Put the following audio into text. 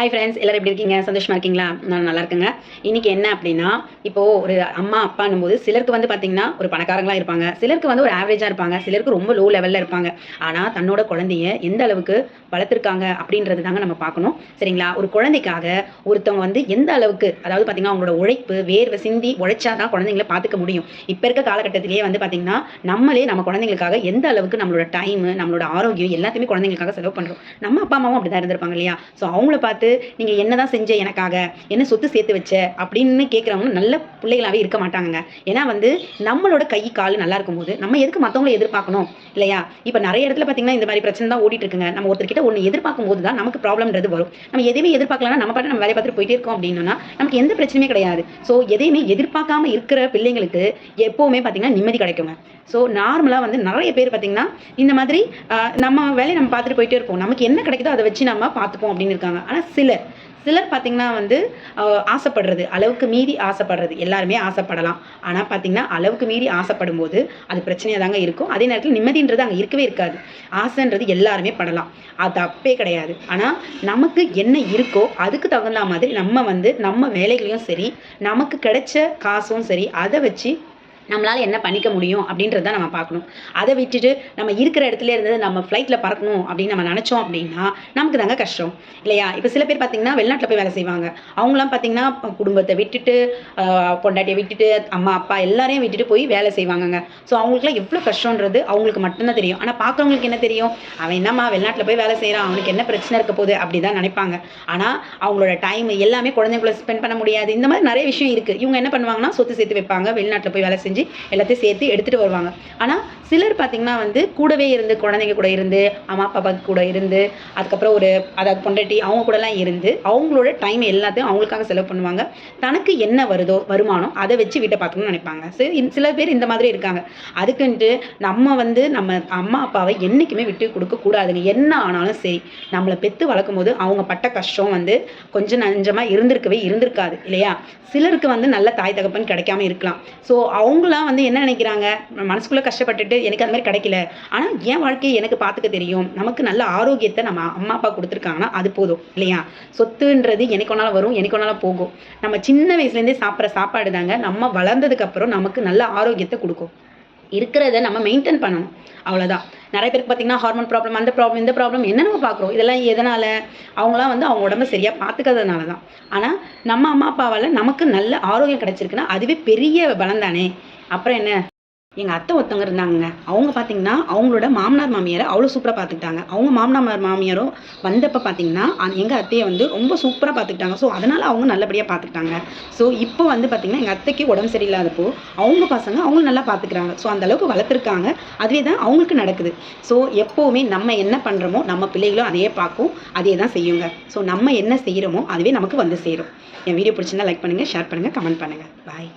Hi friends, எல்லாரும் எப்படி இருக்கீங்க? சந்தோஷமாக இருக்கீங்களா? நான் நல்லா இருக்கேங்க. இன்றைக்கி என்ன அப்படின்னா, இப்போது ஒரு அம்மா அப்பான்னும் போது சிலருக்கு வந்து பார்த்திங்கன்னா ஒரு பணக்காரங்களாக இருப்பாங்க, சிலருக்கு வந்து ஒரு ஆவரேஜாக இருப்பாங்க, சிலருக்கு ரொம்ப லோ லெவலில் இருப்பாங்க. ஆனால் தன்னோட குழந்தைய எந்த அளவுக்கு வளர்த்துருக்காங்க அப்படின்றது தாங்க நம்ம பார்க்கணும். சரிங்களா? ஒரு குழந்தைக்காக ஒருத்தவங்க வந்து எந்த அளவுக்கு, அதாவது பார்த்திங்கன்னா அவங்களோட உழைப்பு வேர்வை சிந்தி உழைச்சா தான் குழந்தைங்களை பார்த்துக்க முடியும். இப்போ இருக்க காலகட்டத்திலேயே வந்து பார்த்திங்கன்னா நம்மளே நம்ம குழந்தைங்களுக்காக எந்த அளவுக்கு நம்மளோட டைமு, நம்மளோட ஆரோக்கியம் எல்லாத்தையுமே குழந்தைங்களுக்காக செலவு பண்ணுறோம். நம்ம அப்பா அம்மாவும் அப்படி தான் இருந்திருப்பாங்க இல்லையா? ஸோ அவங்கள பார்த்து நீங்கள் என்னதான் செஞ்ச எனக்காக, என்ன சொத்து சேர்த்து வச்ச அப்படின்னு கேட்குறவங்க நல்ல பிள்ளைகளாகவே இருக்க மாட்டாங்க. ஏன்னா வந்து நம்மளோட கை கால் நல்லா இருக்கும்போது நம்ம எதுக்கு மற்றவங்களை எதிர்பார்க்கணும் இல்லையா? இப்போ நிறைய இடத்துல பார்த்தீங்கன்னா இந்த மாதிரி பிரச்சனை தான் ஓடிட்டு இருக்குங்க. நம்ம ஒருத்தர்கிட்ட ஒன்று எதிர்பார்க்கும் போது தான் நமக்கு ப்ராப்ளம்ன்றது வரும். நம்ம எதையுமே எதிர்பார்க்கலாம், நம்ம பாட்டு நம்ம வேலையை பார்த்துட்டு போயிட்டே இருக்கோம் அப்படின்னா நமக்கு எந்த பிரச்சனையுமே கிடையாது. ஸோ எதையுமே எதிர்பார்க்காம இருக்கிற பிள்ளைங்களுக்கு எப்போவுமே பார்த்தீங்கன்னா நிம்மதி கிடைக்குங்க. ஸோ நார்மலாக வந்து நிறைய பேர் பார்த்தீங்கன்னா இந்த மாதிரி நம்ம வேலையை நம்ம பார்த்துட்டு போயிட்டே இருப்போம், நமக்கு என்ன கிடைக்குதோ அதை வச்சு நம்ம பார்த்துப்போம் அப்படின்னு இருக்காங்க. ஆனால் சிலர் பார்த்தீங்கன்னா வந்து ஆசைப்படுறது, அளவுக்கு மீறி ஆசைப்படுறது, எல்லாருமே ஆசைப்படலாம். ஆனால் பார்த்தீங்கன்னா அளவுக்கு மீறி ஆசைப்படும் போது அது பிரச்சனையாக தாங்க இருக்கும். அதே நேரத்தில் நிம்மதின்றது அங்கே இருக்கவே இருக்காது. ஆசைன்றது எல்லாருமே படலாம், அது தப்பே கிடையாது. ஆனால் நமக்கு என்ன இருக்கோ அதுக்கு தகுந்த மாதிரி நம்ம வந்து நம்ம வேலைகளையும் சரி, நமக்கு கிடைச்ச காசும் சரி, அதை வச்சு நம்மளால் என்ன பண்ணிக்க முடியும் அப்படின்றது தான் நம்ம பார்க்கணும். அதை விட்டுட்டு நம்ம இருக்கிற இடத்துல இருந்து நம்ம ஃப்ளைட்டில் பறக்கணும் அப்படின்னு நம்ம நினச்சோம் அப்படின்னா நமக்கு தாங்க கஷ்டம் இல்லையா? இப்போ சில பேர் பார்த்திங்கன்னா வெளிநாட்டில் போய் வேலை செய்வாங்க. அவங்களாம் பார்த்திங்கன்னா குடும்பத்தை விட்டுட்டு, பொண்டாட்டியை விட்டுட்டு, அம்மா அப்பா எல்லாரையும் விட்டுட்டு போய் வேலை செய்வாங்கங்க. ஸோ அவங்களுக்குலாம் எவ்வளோ கஷ்டன்றது அவங்களுக்கு மட்டும்தான் தெரியும். ஆனால் பார்க்குறவங்களுக்கு என்ன தெரியும்? அவன் என்னம்மா வெளிநாட்டில் போய் வேலை செய்கிறான், அவனுக்கு என்ன பிரச்சனை இருக்க போகுது அப்படி தான் நினைப்பாங்க. ஆனால் அவங்களோட டைம் எல்லாமே குழந்தைங்களை ஸ்பெண்ட் பண்ண முடியாது. இந்த மாதிரி நிறைய விஷயம் இருக்குது. இவங்க என்ன பண்ணுவாங்கன்னா சொத்து சேர்த்து வைப்பாங்க, வெளிநாட்டில் போய் வேலை செஞ்சு எல்லாத்தையும் சேர்த்து எடுத்துட்டு வருவாங்க. ஆனால் சிலர் பார்த்தீங்கன்னா வந்து கூடவே இருந்து, குழந்தைங்க கூட இருந்து, அம்மா அப்பா கூட இருந்து, அதுக்கப்புறம் அதாவது பொண்டாட்டி அவங்க கூடலாம் இருந்து அவங்களோட டைம் எல்லாத்தையும் அவங்களுக்காக செலவு பண்ணுவாங்க. தனக்கு என்ன வருதோ வருமானம் அதை வச்சு வீட்டை பார்க்கணும்னு நினைப்பாங்க. சில பேர் இந்த மாதிரி இருக்காங்க. அதுக்குன்ட்டு நம்ம வந்து நம்ம அம்மா அப்பாவை என்றைக்குமே விட்டு கொடுக்க கூடாதுங்க. என்ன ஆனாலும் சரி, நம்மளை பெற்று வளர்க்கும் போது அவங்க பட்ட கஷ்டம் வந்து கொஞ்சம் நஞ்சமாக இருந்திருக்காது இல்லையா? சிலருக்கு வந்து நல்ல தாய் தகப்பன் கிடைக்காம இருக்கலாம். ஸோ அவங்களாம் வந்து என்ன நினைக்கிறாங்க, மனசுக்குள்ளே கஷ்டப்பட்டுட்டு எனக்கு அந்த மாதிரி கிடைக்கல, ஆனால் என் வாழ்க்கையை எனக்கு பார்த்துக்க தெரியும், நமக்கு நல்ல ஆரோக்கியத்தை நம்ம அம்மா அப்பா கொடுத்துருக்காங்கன்னா அது போதும் இல்லையா? சொத்துன்றது எனக்கு ஒன்றால் வரும், எனக்கு ஒன்றால் போகும். நம்ம சின்ன வயசுலேருந்தே சாப்பிட்ற சாப்பாடு தாங்க நம்ம வளர்ந்ததுக்கப்புறம் நமக்கு நல்ல ஆரோக்கியத்தை கொடுக்கும். இருக்கிறத நம்ம மெயின்டைன் பண்ணணும், அவ்வளோதான். நிறைய பேருக்கு பார்த்திங்கன்னா ஹார்மோன் ப்ராப்ளம், அந்த ப்ராப்ளம், இந்த ப்ராப்ளம் என்ன நம்ம பார்க்குறோம். இதெல்லாம் எதனால்? அவங்களாம் வந்து அவங்க உடம்பு சரியாக பார்த்துக்கிறதுனால தான். ஆனால் நம்ம அம்மா அப்பாவால் நமக்கு நல்ல ஆரோக்கியம் கிடச்சிருக்குன்னா அதுவே பெரிய பலம் தானே. அப்புறம் என்ன? எங்கள் அத்தை ஒருத்தவங்க இருந்தாங்க. அவங்க பார்த்தீங்கன்னா அவங்களோட மாமனார் மாமியாரை அவ்வளோ சூப்பராக பார்த்துக்கிட்டாங்க. அவங்க மாமனார் மாமியாரும் வந்தப்போ பார்த்தீங்கன்னா எங்கள் அத்தையை வந்து ரொம்ப சூப்பராக பார்த்துக்கிட்டாங்க. ஸோ அதனால் அவங்க நல்லபடியாக பார்த்துக்கிட்டாங்க. ஸோ இப்போ வந்து பார்த்திங்கன்னா எங்கள் அத்தைக்கு உடம்பு சரியில்லாதப்போ அவங்க பசங்க அவங்களும் நல்லா பார்த்துக்கிறாங்க. ஸோ அந்தளவுக்கு வளர்த்துருக்காங்க. அதுவே தான் அவங்களுக்கு நடக்குது. ஸோ எப்போவுமே நம்ம என்ன பண்ணுறோமோ நம்ம பிள்ளைகளும் அதையே பார்க்கும், அதே தான் செய்யுங்க. ஸோ நம்ம என்ன செய்கிறோமோ அதுவே நமக்கு வந்து சேரும். என் வீடியோ பிடிச்சிருந்தா லைக் பண்ணுங்கள், ஷேர் பண்ணுங்கள், கமெண்ட் பண்ணுங்கள். பாய்.